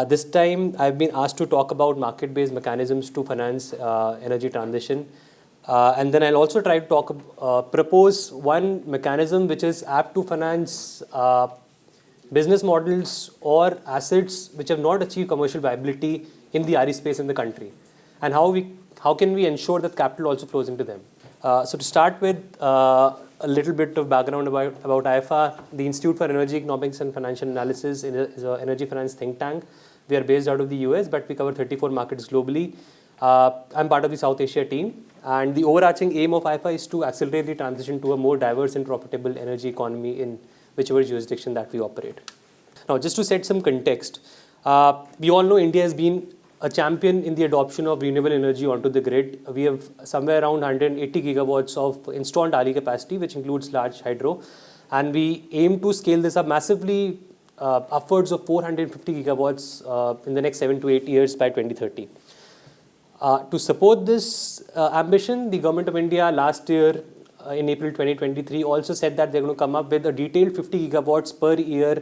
This time, I've been asked to talk about market-based mechanisms to finance energy transition. And then I'll also try to propose one mechanism which is apt to finance business models or assets which have not achieved commercial viability in the RE space in the country, and how can we ensure that capital also flows into them. So to start with, a little bit of background about IFA. The Institute for Energy Economics and Financial Analysis is an energy finance think tank. We are based out of the US, but we cover 34 markets globally. I'm part of the South Asia team, and the overarching aim of IFA is to accelerate the transition to a more diverse and profitable energy economy in whichever jurisdiction that we operate. Now, just to set some context, we all know India has been a champion in the adoption of renewable energy onto the grid. We have somewhere around 180 gigawatts of installed RE capacity, which includes large hydro. And we aim to scale this up massively, upwards of 450 gigawatts in the next 7 to 8 years by 2030. To support this ambition, the Government of India last year, in April 2023, also said that they're going to come up with a detailed 50 gigawatts per year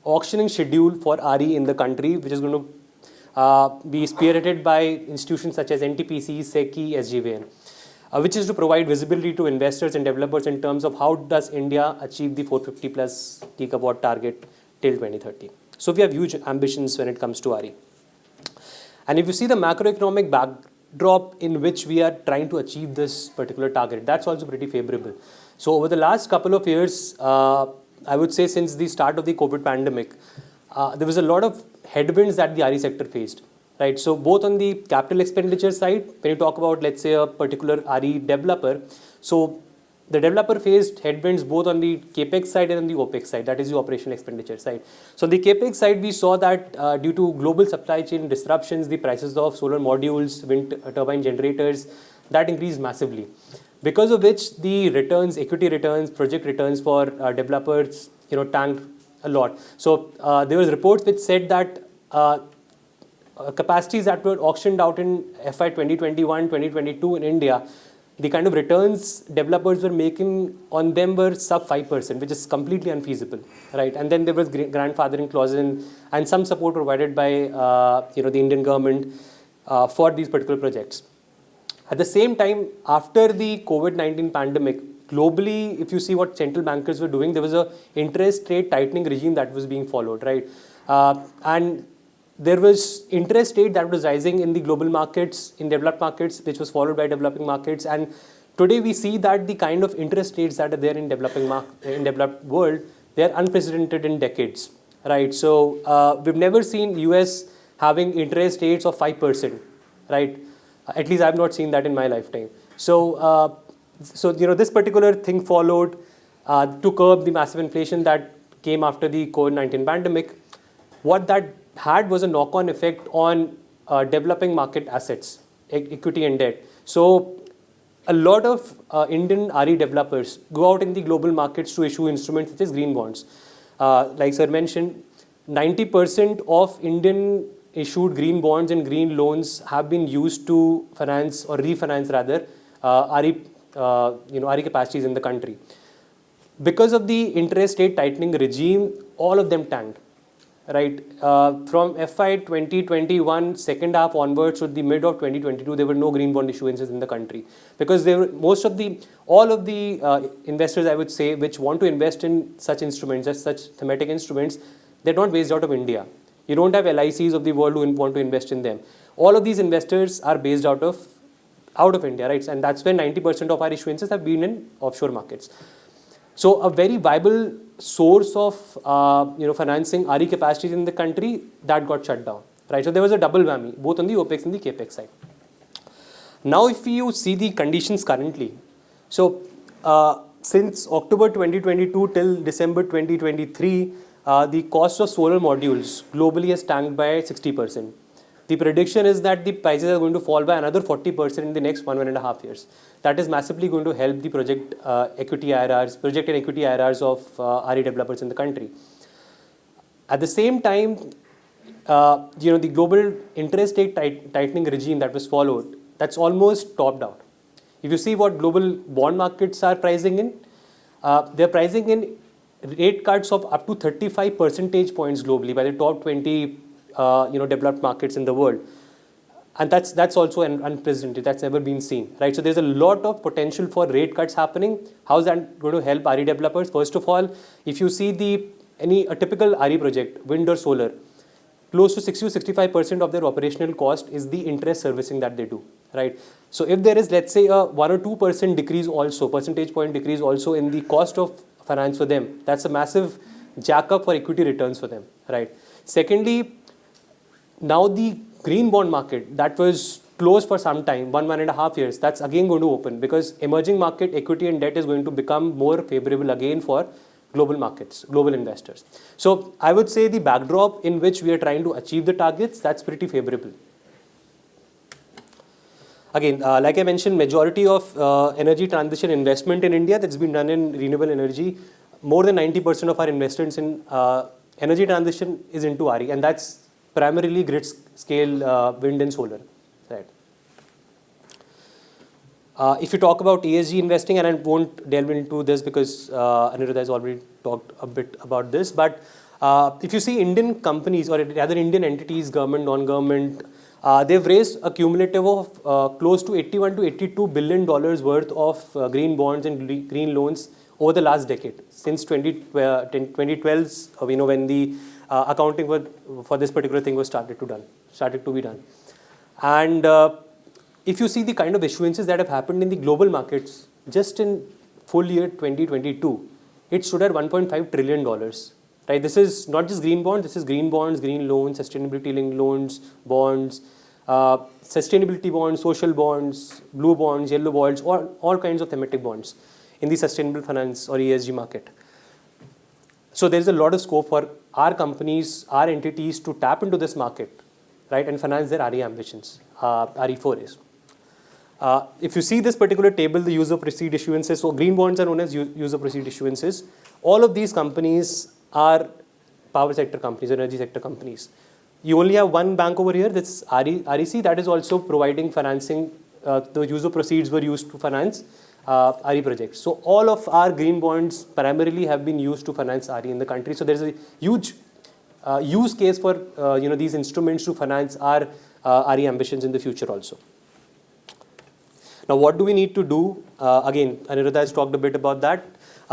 auctioning schedule for RE in the country, which is going to be spearheaded by institutions such as NTPC, SECI, SJVN, which is to provide visibility to investors and developers in terms of how does India achieve the 450 plus gigawatt target till 2030. So we have huge ambitions when it comes to RE. And if you see the macroeconomic backdrop in which we are trying to achieve this particular target, that's also pretty favorable. So over the last couple of years, I would say since the start of the COVID pandemic, there was a lot of headwinds that the RE sector faced, right? So both on the capital expenditure side, when you talk about, let's say, a particular RE developer, so the developer faced headwinds both on the capex side and on the opex side, that is the operational expenditure side. So on the capex side, we saw that due to global supply chain disruptions, the prices of solar modules, wind turbine generators, that increased massively. Because of which the returns, equity returns, project returns for developers, tanked a lot. So there was reports which said that capacities that were auctioned out in FY 2021, 2022 in India, the kind of returns developers were making on them were sub 5%, which is completely unfeasible, right? And then there was grandfathering clauses and some support provided by the Indian government for these particular projects. At the same time, after the COVID-19 pandemic, globally, if you see what central bankers were doing, there was a interest rate tightening regime that was being followed, right? And there was interest rate that was rising in the global markets, in developed markets, which was followed by developing markets. And today we see that the kind of interest rates that are there in developed world, they are unprecedented in decades, right? So we've never seen US having interest rates of 5%, right? At least I've not seen that in my lifetime. So this particular thing followed to curb the massive inflation that came after the COVID-19 pandemic. What that had was a knock-on effect on developing market assets, equity and debt. So a lot of Indian RE developers go out in the global markets to issue instruments such as green bonds. Like Sir mentioned, 90% of Indian issued green bonds and green loans have been used to finance or refinance rather RE capacities in the country. Because of the interest rate tightening regime, all of them tanked, right? From FY 2021 second half onwards to the mid of 2022, there were no green bond issuances in the country because all of the investors, I would say, which want to invest in such instruments, as such thematic instruments, they're not based out of India. You don't have LICs of the world who want to invest in them. All of these investors are based out of India, right? And that's when 90% of our issuances have been in offshore markets. So a very viable source of financing RE capacities in the country, that got shut down, right? So there was a double whammy, both on the OPEX and the CAPEX side. Now if you see the conditions currently, so since October 2022 till December 2023, the cost of solar modules globally has tanked by 60%. The prediction is that the prices are going to fall by another 40% in the next 1.5 years. That is massively going to help the project and equity IRRs of RE developers in the country. At the same time, the global interest rate tightening regime that was followed, that's almost topped out. If you see what global bond markets are pricing in, they're pricing in rate cuts of up to 35 percentage points globally by the top 20 developed markets in the world. And that's also unprecedented. That's never been seen, right? So there's a lot of potential for rate cuts happening. How's that going to help RE developers? First of all, if you see a typical RE project, wind or solar, close to 60 to 65% of their operational cost is the interest servicing that they do, right? So if there is, let's say, a 1 or 2% decrease also, percentage point decrease also in the cost of finance for them, that's a massive jack up for equity returns for them, right? Secondly, now the green bond market that was closed for some time, 1.5 years, that's again going to open because emerging market equity and debt is going to become more favorable again for global markets, global investors. So I would say the backdrop in which we are trying to achieve the targets, that's pretty favorable. Again, like I mentioned, majority of energy transition investment in India that's been done in renewable energy, more than 90% of our investments in energy transition is into RE, and that's primarily grid scale wind and solar, right? If you talk about ESG investing, and I won't delve into this because Aniruddha has already talked a bit about this, but if you see Indian companies or rather Indian entities, government, non-government, they've raised a cumulative of close to $81 to $82 billion worth of green bonds and green loans over the last decade, since 2012, when the accounting for this particular thing was started to be done. And if you see the kind of issuances that have happened in the global markets, just in full year 2022, it stood at $1.5 trillion. Right? This is not just green bonds, this is green bonds, green loans, sustainability-linked loans, bonds, sustainability bonds, social bonds, blue bonds, yellow bonds, all kinds of thematic bonds in the sustainable finance or ESG market. So there's a lot of scope for our companies, our entities to tap into this market, right, and finance their RE ambitions, RE forays. If you see this particular table, the use of proceeds issuances, so green bonds are known as use of proceeds issuances. All of these companies are power sector companies, energy sector companies. You only have one bank over here, that's REC, that is also providing financing. The use of proceeds were used to finance RE projects. So all of our green bonds primarily have been used to finance RE in the country. So there's a huge use case for these instruments to finance our RE ambitions in the future also. Now, what do we need to do? Again, Aniruddha has talked a bit about that,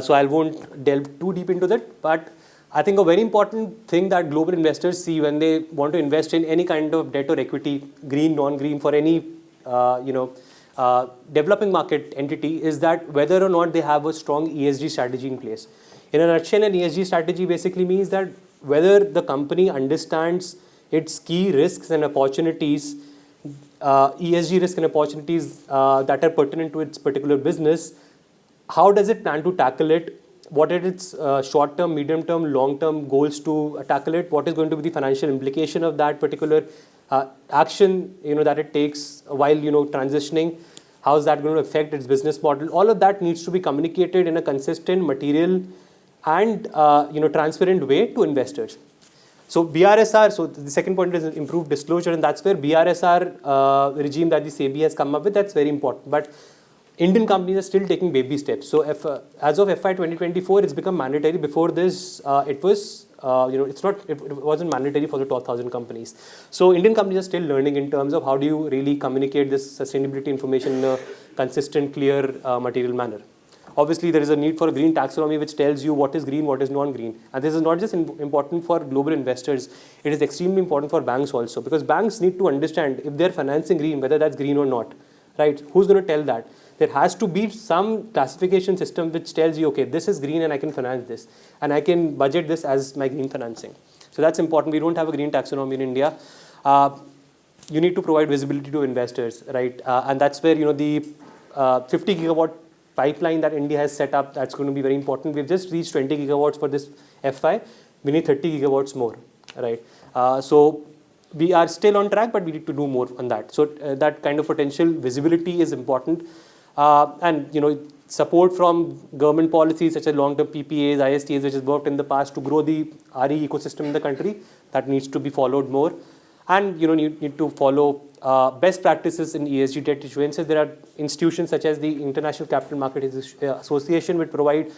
so I won't delve too deep into that. But I think a very important thing that global investors see when they want to invest in any kind of debt or equity, green, non-green, for any developing market entity, is that whether or not they have a strong ESG strategy in place. In a nutshell, an ESG strategy basically means that whether the company understands its key risks and opportunities, ESG risks and opportunities that are pertinent to its particular business, how does it plan to tackle it? What are its short-term, medium-term, long-term goals to tackle it? What is going to be the financial implication of that particular action that it takes while transitioning? How is that going to affect its business model? All of that needs to be communicated in a consistent, material, and transparent way to investors. So BRSR, so the second point is improved disclosure, and that's where BRSR regime that the SEBI has come up with, that's very important. But Indian companies are still taking baby steps. So as of FY 2024, it's become mandatory. Before this, it wasn't mandatory for the top 1,000 companies. So Indian companies are still learning in terms of how do you really communicate this sustainability information in a consistent, clear, material manner. Obviously, there is a need for a green taxonomy which tells you what is green, what is non-green. And this is not just important for global investors, it is extremely important for banks also, because banks need to understand if they're financing green, whether that's green or not, right? Who's going to tell that? There has to be some classification system which tells you, okay, this is green and I can finance this, and I can budget this as my green financing. So that's important. We don't have a green taxonomy in India. You need to provide visibility to investors, right? And that's where the 50 gigawatt pipeline that India has set up, that's going to be very important. We've just reached 20 gigawatts for this FI. We need 30 gigawatts more, right? So we are still on track, but we need to do more on that. So that kind of potential visibility is important. And support from government policies such as long-term PPAs, ISTs, which has worked in the past to grow the RE ecosystem in the country, that needs to be followed more. And you need to follow best practices in ESG debt issuances. There are institutions such as the International Capital Market Association which provide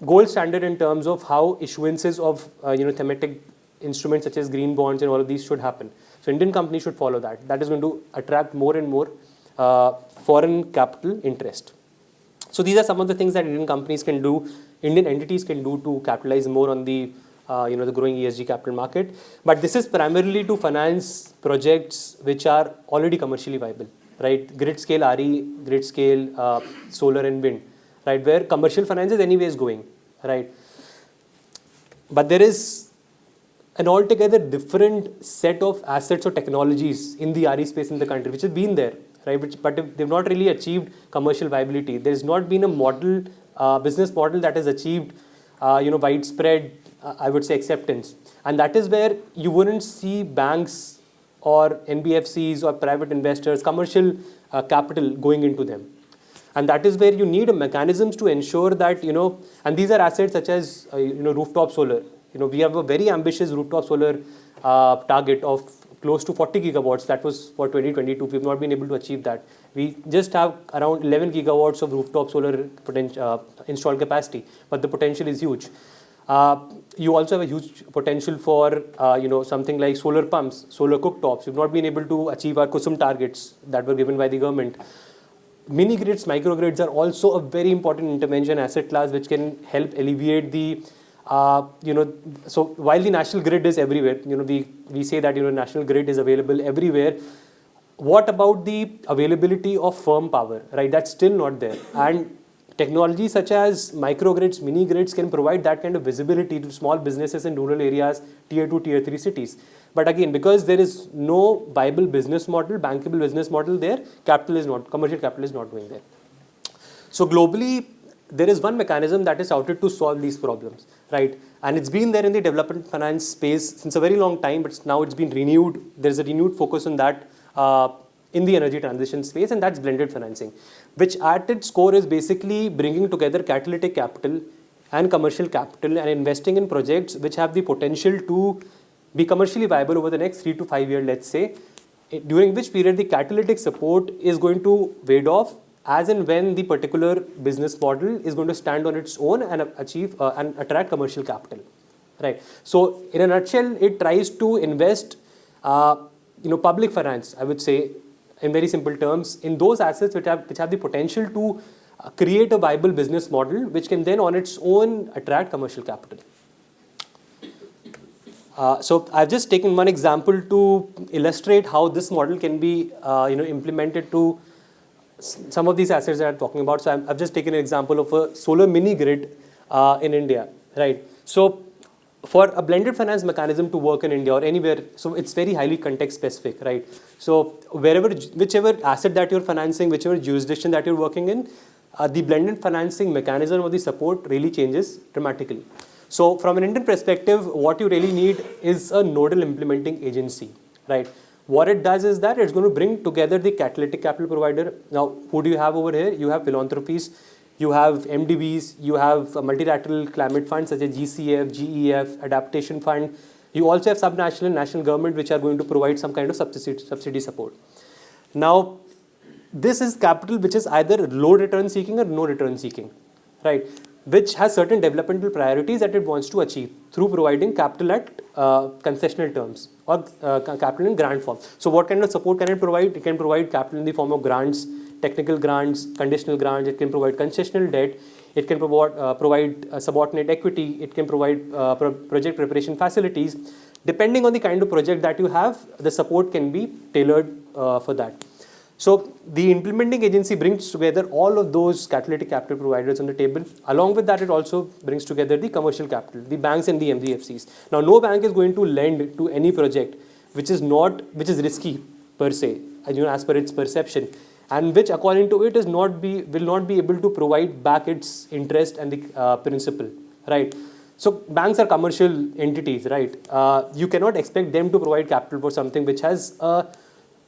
gold standard in terms of how issuances of thematic instruments such as green bonds and all of these should happen. So Indian companies should follow that. That is going to attract more and more foreign capital interest. So these are some of the things that Indian companies can do, Indian entities can do to capitalize more on the the growing ESG capital market. But this is primarily to finance projects which are already commercially viable, right? Grid scale RE, grid scale solar and wind, right? Where commercial finance is anyways going, right? But there is an altogether different set of assets or technologies in the RE space in the country, which has been there, right? But they've not really achieved commercial viability. There's not been a model, business model that has achieved, widespread, I would say, acceptance. And that is where you wouldn't see banks or NBFCs or private investors, commercial capital going into them. And that is where you need mechanisms to ensure that, and these are assets such as, rooftop solar. We have a very ambitious rooftop solar target of close to 40 gigawatts. That was for 2022. We've not been able to achieve that. We just have around 11 gigawatts of rooftop solar installed capacity, but the potential is huge. You also have a huge potential for, something like solar pumps, solar cooktops. We've not been able to achieve our KUSUM targets that were given by the government. Mini grids, microgrids are also a very important intervention asset class which can help alleviate the, so while the national grid is everywhere, we say that, national grid is available everywhere. What about the availability of firm power, right? That's still not there. And technologies such as microgrids, mini grids can provide that kind of visibility to small businesses in rural areas, tier 2, tier 3 cities. But again, because there is no viable business model, bankable business model there, commercial capital is not going there. So globally, there is one mechanism that is touted to solve these problems, right? And it's been there in the development finance space since a very long time, but now it's been renewed. There's a renewed focus on that in the energy transition space, and that's blended financing, which at its core is basically bringing together catalytic capital and commercial capital and investing in projects which have the potential to be commercially viable over the next 3 to 5 years, let's say, during which period the catalytic support is going to wade off as and when the particular business model is going to stand on its own and achieve and attract commercial capital, right? So in a nutshell, it tries to invest, public finance, I would say, in very simple terms, in those assets which have the potential to create a viable business model, which can then on its own attract commercial capital. So I've just taken one example to illustrate how this model can be, implemented to some of these assets that I'm talking about. So I've just taken an example of a solar mini grid in India, right? So for a blended finance mechanism to work in India or anywhere, so it's very highly context specific, right? So whichever asset that you're financing, whichever jurisdiction that you're working in, the blended financing mechanism or the support really changes dramatically. So from an Indian perspective, what you really need is a nodal implementing agency, right? What it does is that it's going to bring together the catalytic capital provider. Now, who do you have over here? You have philanthropies, you have MDBs, you have multilateral climate funds such as GCF, GEF, Adaptation Fund. You also have subnational and national government which are going to provide some kind of subsidy support. Now, this is capital which is either low return seeking or no return seeking, right? Which has certain developmental priorities that it wants to achieve through providing capital at concessional terms or capital in grant form. So what kind of support can it provide? It can provide capital in the form of grants, technical grants, conditional grants. It can provide concessional debt. It can provide subordinate equity. It can provide project preparation facilities. Depending on the kind of project that you have, the support can be tailored for that. So the implementing agency brings together all of those catalytic capital providers on the table. Along with that, it also brings together the commercial capital, the banks and the NBFCs. Now, no bank is going to lend to any project which is risky per se, as per its perception, and which, according to it, will not be able to provide back its interest and the principal, right? So banks are commercial entities, right? You cannot expect them to provide capital for something which has a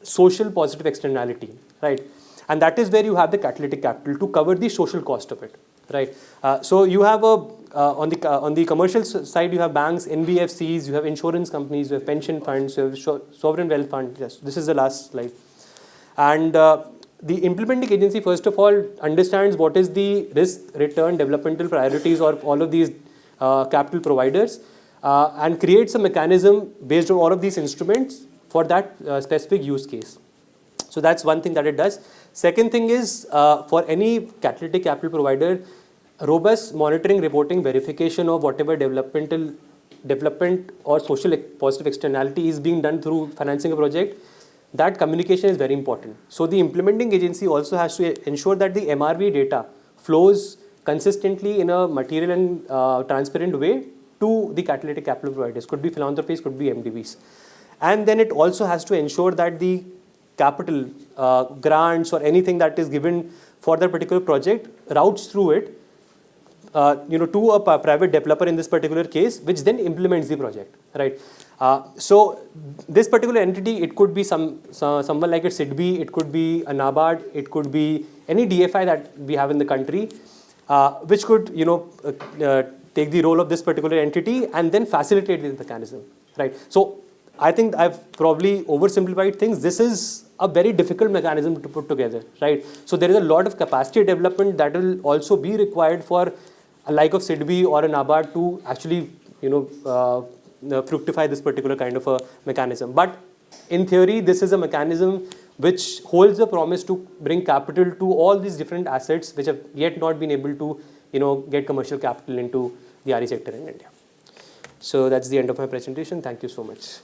social positive externality, right? And that is where you have the catalytic capital to cover the social cost of it, right? So you have on the commercial side, you have banks, NBFCs, you have insurance companies, you have pension funds, you have sovereign wealth funds. Yes, this is the last slide. And the implementing agency, first of all, understands what is the risk, return, developmental priorities of all of these capital providers. and creates a mechanism based on all of these instruments for that specific use case. So that's one thing that it does. Second thing is, for any catalytic capital provider, robust monitoring, reporting, verification of whatever development or social positive externality is being done through financing a project, that communication is very important. So the implementing agency also has to ensure that the MRV data flows consistently in a material and transparent way to the catalytic capital providers. Could be philanthropies, could be MDBs. And then it also has to ensure that the capital, grants or anything that is given for that particular project routes through it to a private developer in this particular case, which then implements the project, right? So this particular entity, it could be someone like a SIDBI, it could be a NABARD, it could be any DFI that we have in the country, which could take the role of this particular entity and then facilitate this mechanism, right? So I think I've probably oversimplified things. This is a very difficult mechanism to put together, right? So there is a lot of capacity development that will also be required for a like of SIDBI or a NABARD to actually, fructify this particular kind of a mechanism. But in theory, this is a mechanism which holds the promise to bring capital to all these different assets which have yet not been able to, get commercial capital into the RE sector in India. So that's the end of my presentation. Thank you so much.